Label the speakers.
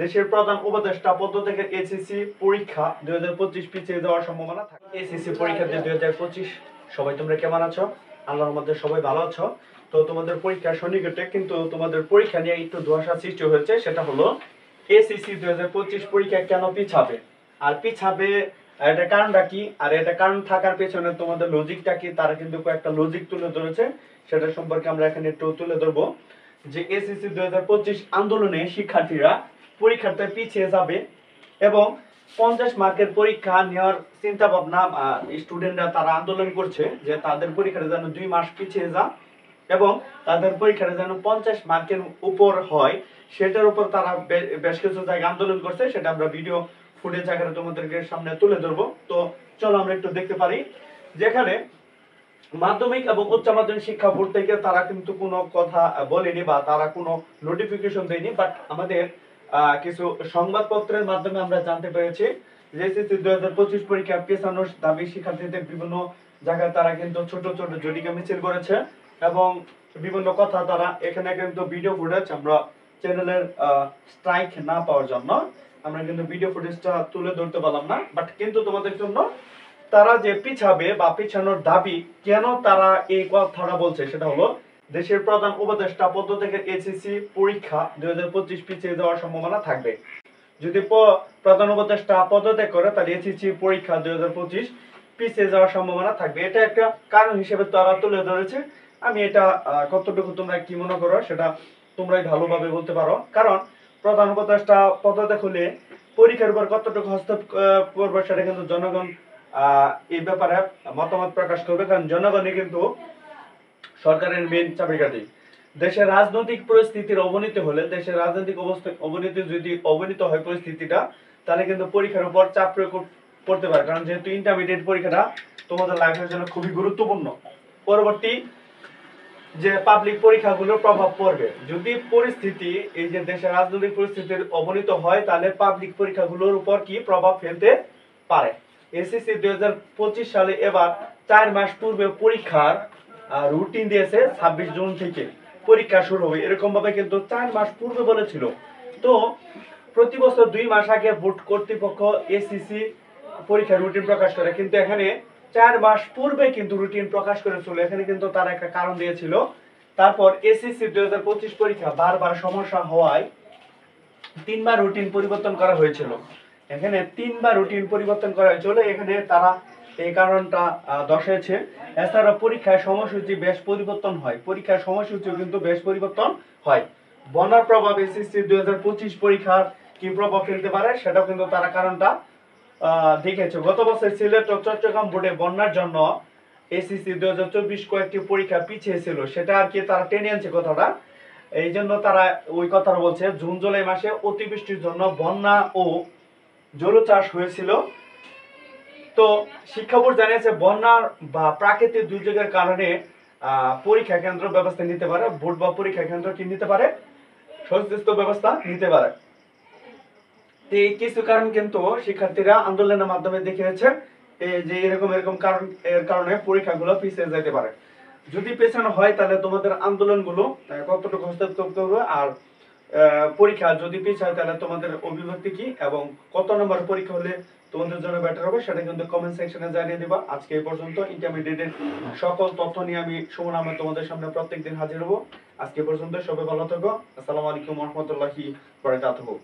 Speaker 1: দেশের প্রধান উপদেষ্টা পদ থেকে এসএসসি পরীক্ষা 2025 পিছিয়ে যাওয়ার সম্ভাবনা থাকে। এসএসসি পরীক্ষা 2025 সবাই তোমরা কেমন আছো? আল্লাহর মধ্যে সবাই ভালো আছো। তো তোমাদের পরীক্ষা সন্নিকটে, কিন্তু তোমাদের পরীক্ষা নিয়ে একটু ধোঁয়াশা সৃষ্টি হয়েছে। সেটা হলো এসএসসি 2025 পরীক্ষা কেন পিছাবে, আর পিছাবে এটা কারণটা কি, আর এটা কারণ থাকার পেছনে তোমাদের লজিকটা কি, তারা কিন্তু কয়েকটা লজিক তুলে ধরেছে। সেটা সম্পর্কে আমরা এখানে একটু তুলে ধরবো যে এসএসসি 2025 আন্দোলনে শিক্ষার্থীরা পরীক্ষাতে পিছিয়ে যাবে এবং 50 মার্কের পরীক্ষা নেওয়ার চিন্তা ভাবনা স্টুডেন্টরা তারা আন্দোলন করছে যে তাদের পরীক্ষাটা যেন 2 মাস পিছিয়ে যায় এবং তাদের পরীক্ষাটা যেন 50 মার্কের উপর হয়, সেটার উপর তারা বেশ কিছু জায়গায় আন্দোলন করছে। সেটা আমরা ভিডিও ফুটেজ আকারে তোমাদেরকে সামনে তুলে ধরবো। তো চলো আমরা একটু দেখতে পারি। যেখানে মাধ্যমিক এবং উচ্চ মাধ্যমিক শিক্ষা বোর্ড থেকে তারা কিন্তু কোনো কথা বলেনি বা তারা কোনো নোটিফিকেশন দেয়নি, বাট আমাদের কিছু সংবাদপত্রের মাধ্যমে আমরা জানতে পেরেছি যে এসএসসি 2025 পরীক্ষা পেছানোর দাবি শিক্ষার্থীদের বিভিন্ন জায়গায় তারা কিন্তু ছোট ছোট জরিকা মিছিল করেছে এবং বিভিন্ন কথা তারা এখানে কিন্তু ভিডিও ফুটেজ আমরা চ্যানেলের স্ট্রাইক না পাওয়ার জন্য আমরা কিন্তু ভিডিও ফুটেজটা তুলে ধরতে পারলাম না। বাট কিন্তু তোমাদের জন্য তারা যে পিছাবে বা পিছানোর দাবি কেন তারা এই কথাটা বলছে, সেটা হলো দেশের প্রধান উপদেষ্টা পদ থেকে এসএসসি পরীক্ষা 2025 পিছিয়ে যাওয়ার সম্ভাবনা থাকবে। যদি প্রধান উপদেষ্টা পদত্যাগ করে তাহলে এসএসসি পরীক্ষা 2025 পিছিয়ে যাওয়ার সম্ভাবনা থাকবে। এটা একটা কারণ হিসেবে তারা তুলে ধরেছে। আমি এটা কতটুকু তোমরা কি মনে করো সেটা তোমরাই ভালোভাবে বলতে পারো। কারণ প্রধান উপদেষ্টা পদত্যাগ হলে পরীক্ষার উপর কতটুকু হস্তক্ষেপ করবে সেটা কিন্তু জনগণ এই ব্যাপারে মতামত প্রকাশ করবে, কারণ জনগণই কিন্তু সরকারের মেইন চাবিকাঠি। দেশের রাজনৈতিক পরিস্থিতির অবনতি হলে, দেশের রাজনৈতিক অবনতি যদি অবনীত হয় পরিস্থিতিটা, তাহলে কিন্তু পরীক্ষার উপর চাপ প্রয়োগ করতে পারে। কারণ যেহেতু ইন্টারমিডিয়েট পরীক্ষাটা তোমাদের লাইফের জন্য খুবই গুরুত্বপূর্ণ, পরবর্তী যে পাবলিক পরীক্ষাগুলোর প্রভাব পড়বে। যদি পরিস্থিতি এই যে দেশের রাজনৈতিক পরিস্থিতির অবনীত হয়, তাহলে পাবলিক পরীক্ষাগুলোর উপর কি প্রভাব ফেলতে পারে। এসএসসি 2025 সালে এবার 4 মাস পূর্বে পরীক্ষার রুটিন দিয়েছে। 26 জুন থেকে পরীক্ষা শুরু হবে, এরকম ভাবে কিন্তু 4 মাস পূর্বে বলেছিল। তো প্রতি বছর 2 মাস আগে বোর্ড কর্তৃপক্ষ এসএসসি পরীক্ষার রুটিন প্রকাশ করে, কিন্তু এখানে 4 মাস পূর্বে কিন্তু রুটিন প্রকাশ করেছিল। এখানে কিন্তু তারা একটা কারণ দিয়েছিল। তারপর এসএসসি 2025 পরীক্ষা বারবার সমস্যা হওয়ায় 3 বার রুটিন পরিবর্তন করা হয়েছিল। এখানে 3 বার রুটিন পরিবর্তন করা হয়েছিল, এখানে তারা এই কারণটা দর্শাইছে। এছাড়া পরীক্ষার সময়সূচি বেশ পরিবর্তন হয়, পরীক্ষার সময়সূচিও কিন্তু বেশ পরিবর্তন হয়। বন্যার প্রভাব এসএসসি 2025 পরীক্ষার কি প্রভাব ফেলতে পারে সেটাও কিন্তু তারা কারণটা দেখেছে। গত বছর সিলেট ও চট্টগ্রাম বোর্ডে বন্যার জন্য এসএসসি 2024 কয়েকটি পরীক্ষা পিছিয়ে ছিল, সেটা আর কি তারা টেনে আনছে কথাটা। এই জন্য তারা ওই কথা বলছে। জুন জুলাই মাসে অতিবৃষ্টির জন্য বন্যা ও জলোচ্ছ্বাস হয়েছিল। তো শিক্ষা বোর্ড জানিয়েছে বন্যার বা প্রাকৃতিক দুর্যোগের কারণে পরীক্ষা কেন্দ্র ব্যবস্থা নিতে পারে, বোর্ড বা পরীক্ষা কেন্দ্র কি নিতে পারে, সংশ্লিষ্ট ব্যবস্থা নিতে পারে। এই কিছু কারণ কিন্তু শিক্ষার্থীরা আন্দোলনের মাধ্যমে দেখিয়েছে যে এরকম এরকম কারণ, এর কারণে পরীক্ষাগুলো পিছিয়ে যেতে পারে। যদি পেছানো হয় তাহলে তোমাদের আন্দোলনগুলো কতটুকু হস্তক্ষেপ করবে, আর পরীক্ষা যদি পিছায় তাহলে তোমাদের অভিব্যক্তি কি এবং কত নম্বর পরীক্ষা হলে তোমাদের জন্য বেটার হবে সেটা কিন্তু কমেন্ট সেকশনে জানিয়ে দিবা। আজকে এই পর্যন্ত। ইন্টারমিডিয়েটের সকল তথ্য নিয়ে আমি সুমন আহমেদ তোমাদের সামনে প্রত্যেকদিন হাজির হব। আজকে পর্যন্ত সবাই ভালো থাকো। আসসালামু আলাইকুম ওয়া রাহমাতুল্লাহি ওয়া বারাকাতুহু।